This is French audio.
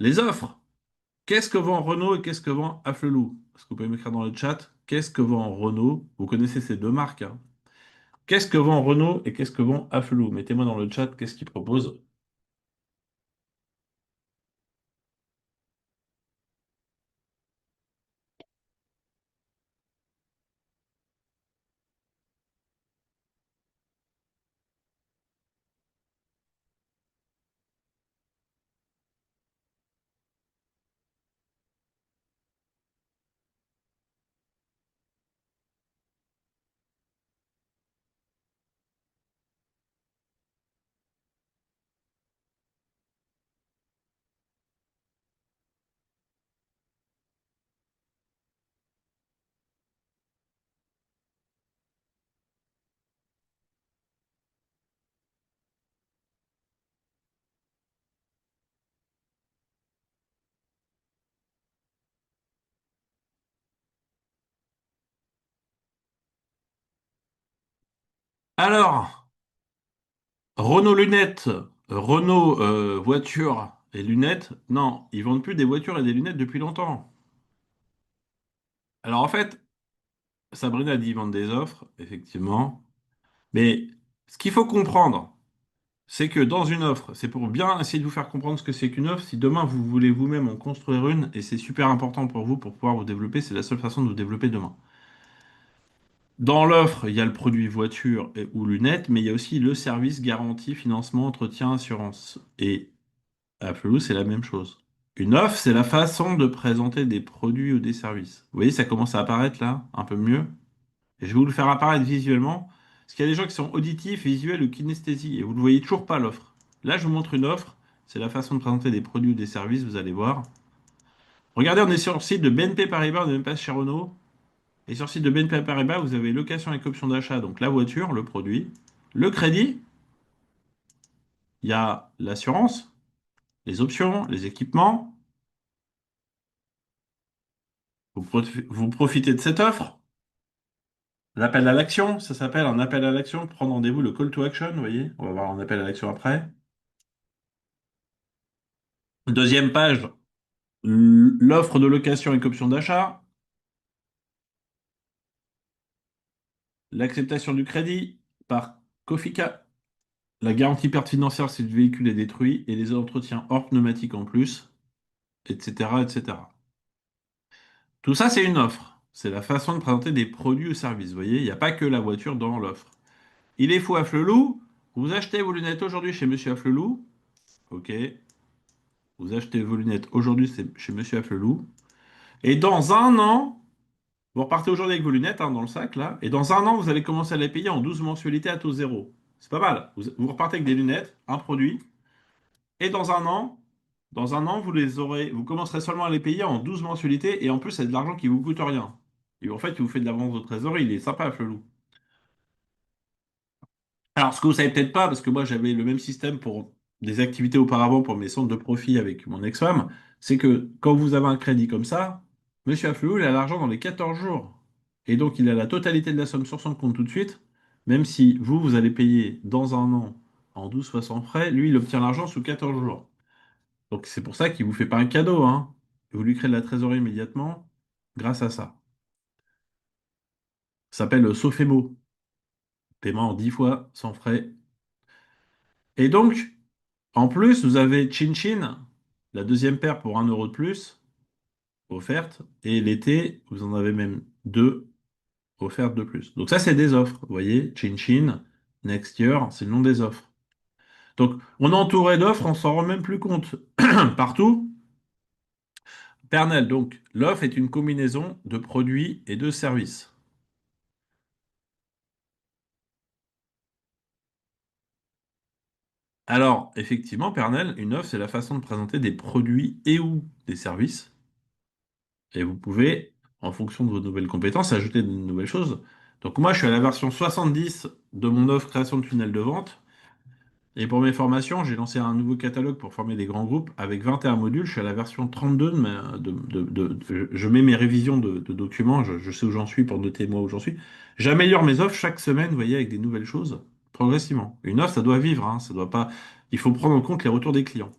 Les offres. Qu'est-ce que vend Renault et qu'est-ce que vend Afflelou? Est-ce que vous pouvez m'écrire dans le chat? Qu'est-ce que vend Renault? Vous connaissez ces deux marques, hein. Qu'est-ce que vend Renault et qu'est-ce que vend Afflelou? Mettez-moi dans le chat qu'est-ce qu'ils proposent. Alors, Renault lunettes, Renault voiture et lunettes. Non, ils vendent plus des voitures et des lunettes depuis longtemps. Alors en fait, Sabrina dit ils vendent des offres, effectivement. Mais ce qu'il faut comprendre, c'est que dans une offre, c'est pour bien essayer de vous faire comprendre ce que c'est qu'une offre. Si demain vous voulez vous-même en construire une, et c'est super important pour vous pour pouvoir vous développer, c'est la seule façon de vous développer demain. Dans l'offre, il y a le produit voiture ou lunettes, mais il y a aussi le service garantie, financement, entretien, assurance. Et à Flelou, c'est la même chose. Une offre, c'est la façon de présenter des produits ou des services. Vous voyez, ça commence à apparaître là, un peu mieux. Et je vais vous le faire apparaître visuellement. Parce qu'il y a des gens qui sont auditifs, visuels ou kinesthésie, et vous ne voyez toujours pas l'offre. Là, je vous montre une offre. C'est la façon de présenter des produits ou des services, vous allez voir. Regardez, on est sur le site de BNP Paribas, on n'est même pas chez Renault. Et sur le site de BNP Paribas, vous avez location avec option d'achat, donc la voiture, le produit. Le crédit, il y a l'assurance, les options, les équipements. Vous profitez de cette offre. L'appel à l'action, ça s'appelle un appel à l'action. Prendre rendez-vous, le call to action, vous voyez. On va voir un appel à l'action après. Deuxième page, l'offre de location avec option d'achat, l'acceptation du crédit par Kofica, la garantie perte financière si le véhicule est détruit et les entretiens hors pneumatique en plus, etc., etc. Tout ça, c'est une offre. C'est la façon de présenter des produits ou services. Vous voyez, il n'y a pas que la voiture dans l'offre. Il est fou à Flelou. Vous achetez vos lunettes aujourd'hui chez Monsieur Afflelou. Ok. Vous achetez vos lunettes aujourd'hui chez Monsieur Afflelou. Et dans un an, vous repartez aujourd'hui avec vos lunettes hein, dans le sac là. Et dans un an, vous allez commencer à les payer en 12 mensualités à taux zéro. C'est pas mal. Vous repartez avec des lunettes, un produit. Et dans un an, vous les aurez, vous commencerez seulement à les payer en 12 mensualités. Et en plus, c'est de l'argent qui vous coûte rien. Et en fait, il vous fait de l'avance de trésorerie. Il est sympa, Flelou. Alors, ce que vous savez peut-être pas, parce que moi j'avais le même système pour des activités auparavant pour mes centres de profit avec mon ex-femme, c'est que quand vous avez un crédit comme ça, Monsieur Afflelou, il a l'argent dans les 14 jours. Et donc il a la totalité de la somme sur son compte tout de suite, même si vous, vous allez payer dans un an en 12 fois sans frais, lui, il obtient l'argent sous 14 jours. Donc c'est pour ça qu'il vous fait pas un cadeau, hein. Vous lui créez de la trésorerie immédiatement grâce à ça. Ça s'appelle Sofemo, paiement en 10 fois sans frais. Et donc, en plus, vous avez Chin Chin, la deuxième paire pour 1 euro de plus, offerte. Et l'été, vous en avez même deux offertes de plus. Donc ça, c'est des offres. Vous voyez, Chin Chin, Next Year, c'est le nom des offres. Donc, on est entouré d'offres, on s'en rend même plus compte. Partout. Pernel, donc, l'offre est une combinaison de produits et de services. Alors, effectivement, Pernel, une offre, c'est la façon de présenter des produits et ou des services. Et vous pouvez, en fonction de vos nouvelles compétences, ajouter de nouvelles choses. Donc moi, je suis à la version 70 de mon offre création de tunnel de vente. Et pour mes formations, j'ai lancé un nouveau catalogue pour former des grands groupes avec 21 modules. Je suis à la version 32 je mets mes révisions de documents, je sais où j'en suis pour noter moi où j'en suis. J'améliore mes offres chaque semaine, vous voyez, avec des nouvelles choses, progressivement. Une offre, ça doit vivre, hein, ça doit pas. Il faut prendre en compte les retours des clients.